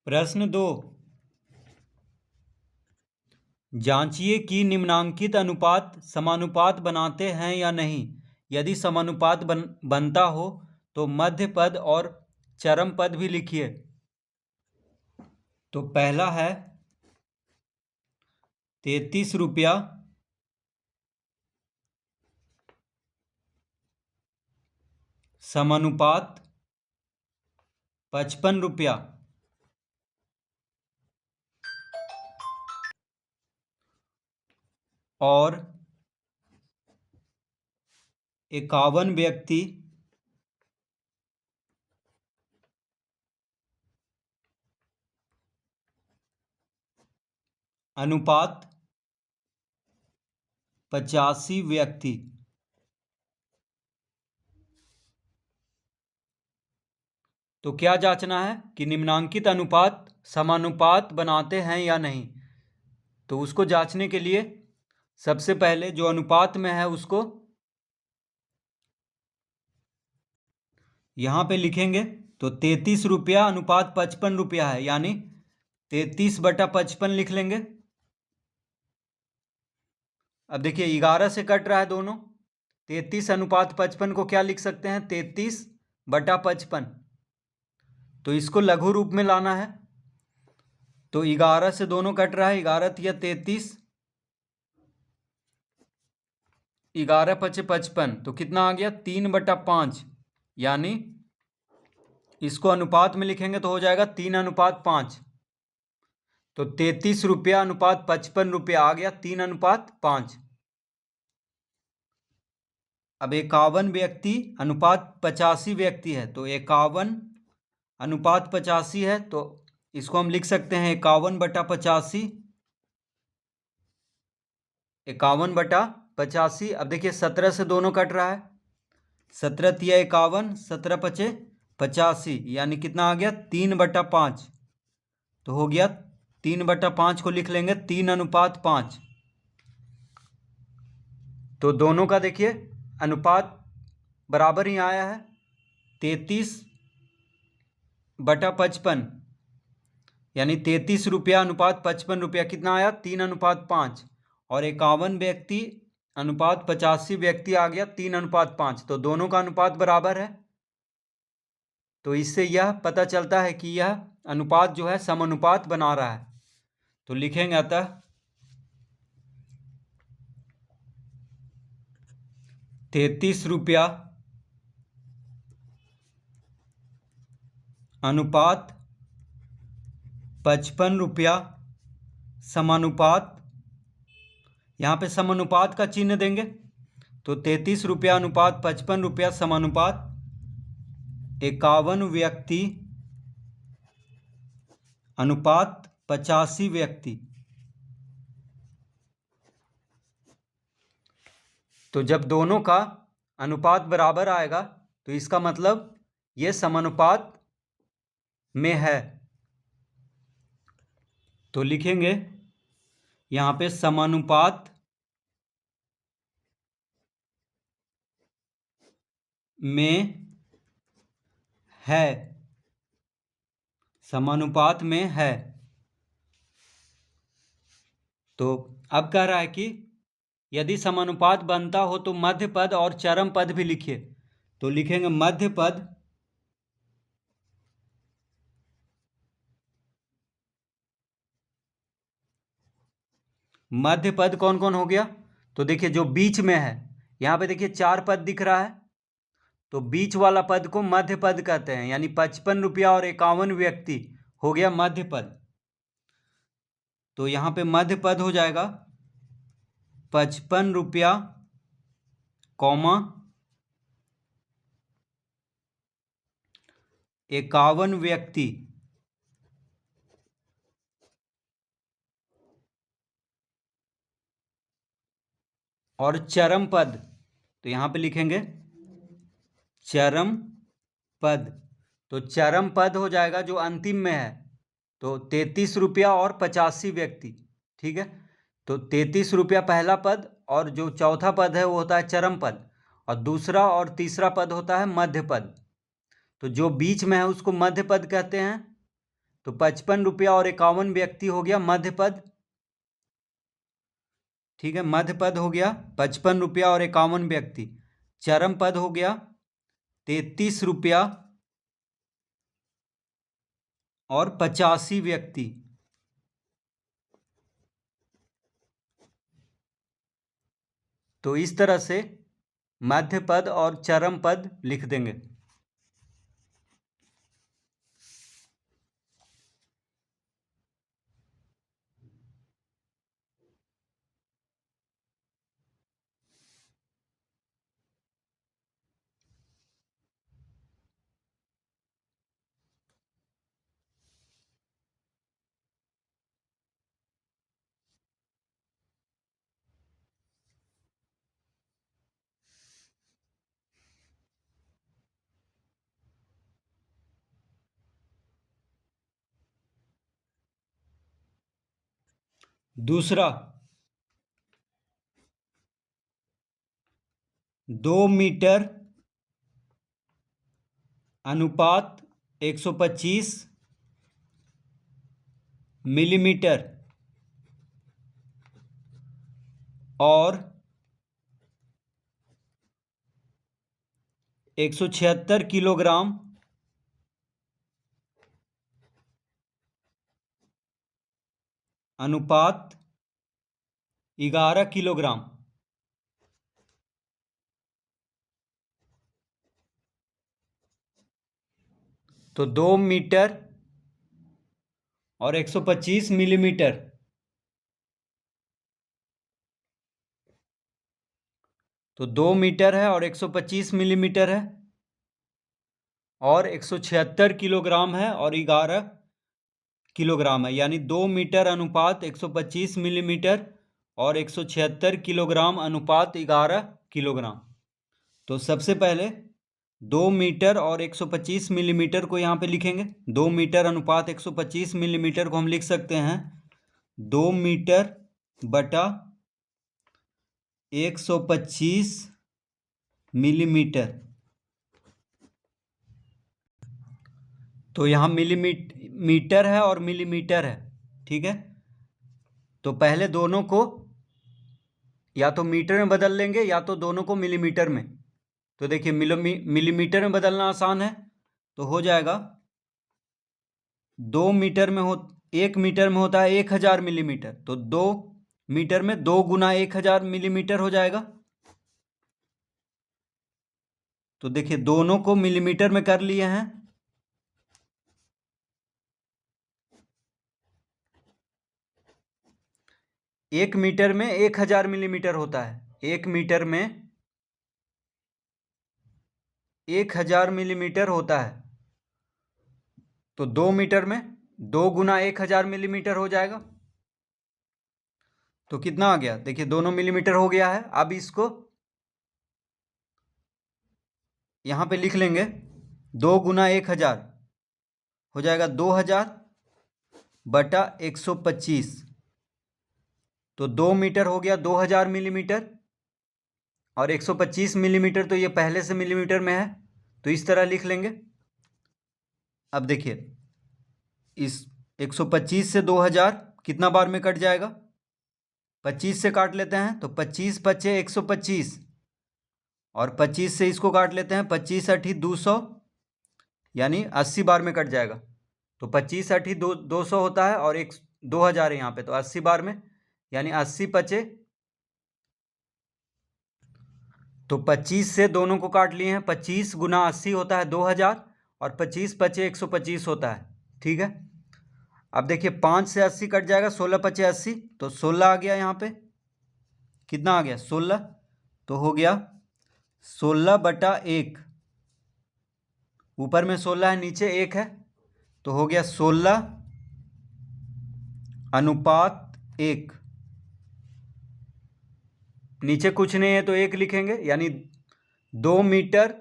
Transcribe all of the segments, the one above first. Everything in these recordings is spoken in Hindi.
प्रश्न 2। जांचिए कि निम्नांकित अनुपात समानुपात बनाते हैं या नहीं। यदि समानुपात बनता हो तो मध्य पद और चरम पद भी लिखिए। तो पहला है 33 रुपया समानुपात 55 रुपया और 51 व्यक्ति अनुपात 85 व्यक्ति। तो क्या जांचना है कि निम्नांकित अनुपात समानुपात बनाते हैं या नहीं। तो उसको जांचने के लिए सबसे पहले जो अनुपात में है उसको यहाँ पे लिखेंगे। तो 33 रुपया अनुपात 55 रुपया है, यानी 33/55 लिख लेंगे। अब देखिए 11 से कट रहा है दोनों। 33 अनुपात 55 को क्या लिख सकते हैं, 33/55। तो इसको लघु रूप में लाना है। तो 11 से दोनों कट रहा है, 11 या 33, 11 पचे 55, तो कितना आ गया 3/5, यानी इसको अनुपात में लिखेंगे तो हो जाएगा 3:5। तो 33 रुपया अनुपात 55 रुपया आ गया 3:5। अब 51 व्यक्ति अनुपात 85 व्यक्ति है, तो 51 अनुपात 85 है, तो इसको हम लिख सकते हैं 51/85। 51/85। अब देखिए 17 से दोनों कट रहा है, 17 तिया 51, 17 पचे 85, यानी कितना आ गया 3/5। तो हो गया 3/5 को लिख लेंगे 3:5। तो दोनों का देखिए अनुपात बराबर ही आया है। 33/55 यानी 33 रुपया अनुपात 55 रुपया कितना आया 3:5, और 51 व्यक्ति अनुपात 85 व्यक्ति आ गया 3:5। तो दोनों का अनुपात बराबर है। तो इससे यह पता चलता है कि यह अनुपात जो है समानुपात बना रहा है। तो लिखेंगे अतः 33 रुपया अनुपात 55 रुपया समानुपात, यहाँ पे समानुपात का चिन्ह देंगे। तो 33 रुपया अनुपात 55 रुपया समानुपात 51 व्यक्ति अनुपात 85 व्यक्ति। तो जब दोनों का अनुपात बराबर आएगा तो इसका मतलब ये समानुपात में है। तो लिखेंगे यहाँ पे समानुपात में है, समानुपात में है। तो अब कह रहा है कि यदि समानुपात बनता हो तो मध्य पद और चरम पद भी लिखिए। तो लिखेंगे मध्य पद मध्य पद कौन कौन हो गया। तो देखिए जो बीच में है, यहाँ पे देखिए 4 पद दिख रहा है, तो बीच वाला पद को मध्य पद कहते हैं, यानी 55 रुपया और 51 व्यक्ति हो गया मध्य पद। तो यहाँ पे मध्य पद हो जाएगा 55 रुपया कौमा 51 व्यक्ति, और चरम पद। तो यहाँ पे लिखेंगे चरम पद। तो चरम पद हो जाएगा जो अंतिम में है, तो 33 रुपया और 85 व्यक्ति। ठीक है, तो 33 रुपया पहला पद, और जो चौथा पद है वो होता है चरम पद, और दूसरा और तीसरा पद होता है मध्य पद। तो जो बीच में है उसको मध्य पद कहते हैं, तो 55 रुपया और 51 व्यक्ति हो गया मध्य पद। ठीक है, मध्य पद हो गया 55 रुपया और 51 व्यक्ति। चरम पद हो गया 33 रुपया और 85 व्यक्ति। तो इस तरह से मध्य पद और चरम पद लिख देंगे। दूसरा, 2 मीटर अनुपात 125 मिलीमीटर और 176 किलोग्राम अनुपात 11 किलोग्राम। तो 2 मीटर और 125 मिलीमीटर। तो 2 मीटर है और 125 मिलीमीटर है और 176 किलोग्राम है और 11 किलोग्राम है, यानी 2 मीटर अनुपात 125 मिलीमीटर और 176 किलोग्राम अनुपात 11 किलोग्राम। तो सबसे पहले 2 मीटर और 125 मिलीमीटर को यहाँ पे लिखेंगे। 2 मीटर अनुपात 125 मिलीमीटर को हम लिख सकते हैं 2 मीटर बटा 125 मिलीमीटर। तो यहाँ मीटर है और मिलीमीटर है। ठीक है, तो पहले दोनों को या तो मीटर में बदल लेंगे या तो दोनों को मिलीमीटर में। तो देखिए मिलीमीटर में बदलना आसान है, तो हो जाएगा 2 मीटर में 1 मीटर में होता है 1000 मिलीमीटर। तो 2 मीटर में 2 गुना 1000 मिलीमीटर हो जाएगा। तो देखिए दोनों को मिलीमीटर में कर लिए हैं। एक मीटर में 1000 मिलीमीटर होता है। 1 मीटर में 1000 मिलीमीटर होता है। तो 2 मीटर में 2 गुना 1000 मिलीमीटर हो जाएगा। तो कितना आ गया, देखिए दोनों मिलीमीटर हो गया है। अब इसको यहाँ पे लिख लेंगे 2 गुना 1000 हो जाएगा 2000 बटा 125। तो 2 मीटर हो गया 2000 मिलीमीटर और 125 मिलीमीटर तो ये पहले से मिलीमीटर में है, तो इस तरह लिख लेंगे। अब देखिए इस 125 से 2000 कितना बार में कट जाएगा, 25 से काट लेते हैं। तो 25 पचे 125 और 25 से इसको काट लेते हैं, 25 अठी 200 यानी 80 बार में कट जाएगा। तो 25 अठी 200 होता है और 2000 है यहाँ पे, तो 80 बार में यानी 80 पचे। तो 25 से दोनों को काट लिए हैं, 25 गुना 80 होता है 2000 और 25 पचे 125 होता है। ठीक है, अब देखिए 5 से 80 कट जाएगा, 16 पचे 80, तो 16 आ गया यहाँ पे। कितना आ गया 16, तो हो गया 16 बटा 1। ऊपर में 16 है नीचे 1 है, तो हो गया 16 अनुपात 1। नीचे कुछ नहीं है तो 1 लिखेंगे, यानी 2 मीटर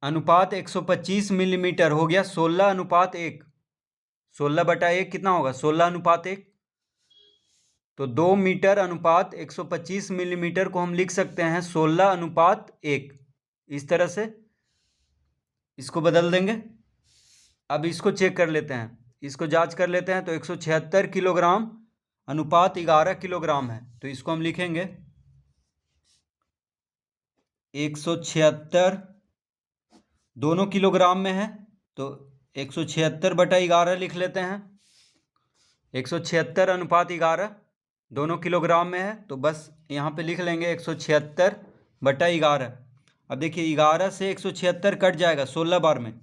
अनुपात 125 मिलीमीटर हो गया 16 अनुपात 1। 16 बटा 1 कितना होगा, 16 अनुपात 1। तो 2 मीटर अनुपात 125 मिलीमीटर को हम लिख सकते हैं 16 अनुपात 1। इस तरह से इसको बदल देंगे। अब इसको चेक कर लेते हैं, इसको जांच कर लेते हैं। तो 176 किलोग्राम अनुपात 11 किलोग्राम है, तो इसको हम लिखेंगे 176 दोनों किलोग्राम में है, तो 176/11 लिख लेते हैं। 176 अनुपात 11 दोनों किलोग्राम में है, तो बस यहाँ पे लिख लेंगे 176/11। अब देखिए 11 से 176 कट जाएगा 16 बार में।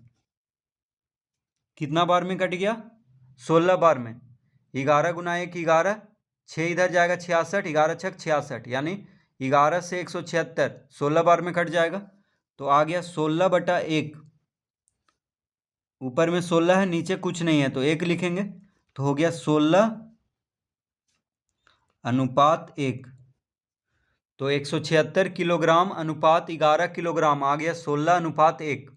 कितना बार में कट गया? 16 बार में। 11 गुना 1 11, 6 इधर जाएगा 66, 11 छक 66, यानी 11 से 176 16 बार में कट जाएगा। तो आ गया 16/1। ऊपर में 16 है, नीचे कुछ नहीं है, तो 1 लिखेंगे, तो हो गया 16/1। तो 176 किलोग्राम अनुपात 11 किलोग्राम आ गया 16/1।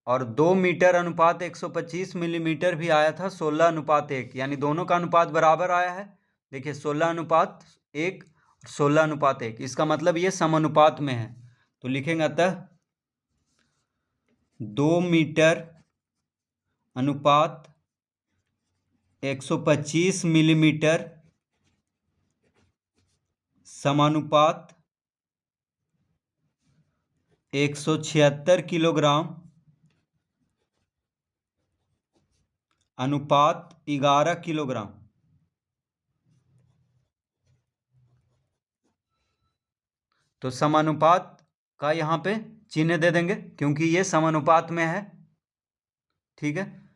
और 2 मीटर अनुपात 125 मिलीमीटर भी आया था 16/1, यानी दोनों का अनुपात बराबर आया है। देखिए 16/1 और 16/1, इसका मतलब ये समानुपात में है। तो लिखेंगे अतः 2 मीटर अनुपात 125 मिलीमीटर समानुपात 176 किलोग्राम अनुपात 11 किलोग्राम। तो समानुपात का यहाँ पे चिन्ह दे देंगे क्योंकि ये समानुपात में है। ठीक है,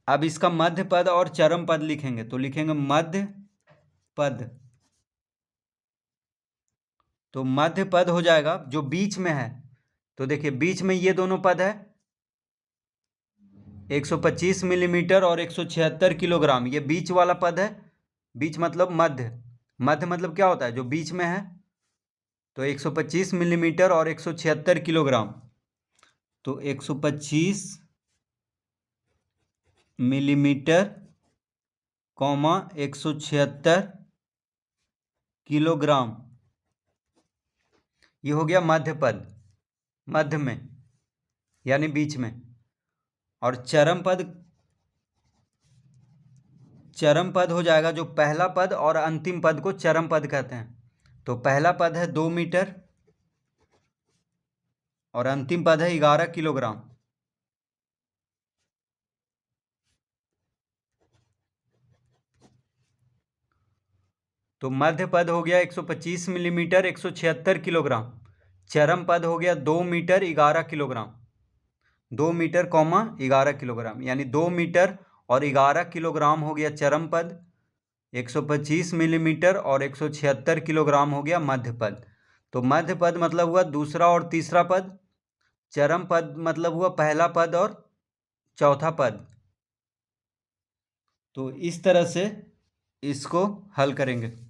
अब इसका मध्य पद और चरम पद लिखेंगे, तो लिखेंगे मध्य पद। तो मध्य पद हो जाएगा जो बीच में है। तो देखिए बीच में ये दोनों पद है 125 मिलीमीटर और 176 किलोग्राम, ये बीच वाला पद है। बीच मतलब मध्य, मध्य मतलब क्या होता है? जो बीच में है। तो 125 मिलीमीटर और 176 किलोग्राम, तो 125 मिलीमीटर कॉमा 176 किलोग्राम, ये हो गया मध्य पद, मध्य में यानी बीच में। और चरम पद हो जाएगा जो पहला पद और अंतिम पद को चरम पद कहते हैं। तो पहला पद है 2 मीटर और अंतिम पद है 11 किलोग्राम। तो मध्य पद हो गया 125 मिलीमीटर 176 किलोग्राम। चरम पद हो गया 2 metre 11 kilogram. 2 metre comma 11 kilogram, यानी 2 मीटर और 11 किलोग्राम हो गया चरम पद। 125 मिलीमीटर और 176 किलोग्राम हो गया मध्य पद। तो मध्य पद मतलब हुआ दूसरा और तीसरा पद। चरम पद मतलब हुआ पहला पद और चौथा पद। तो इस तरह से इसको हल करेंगे।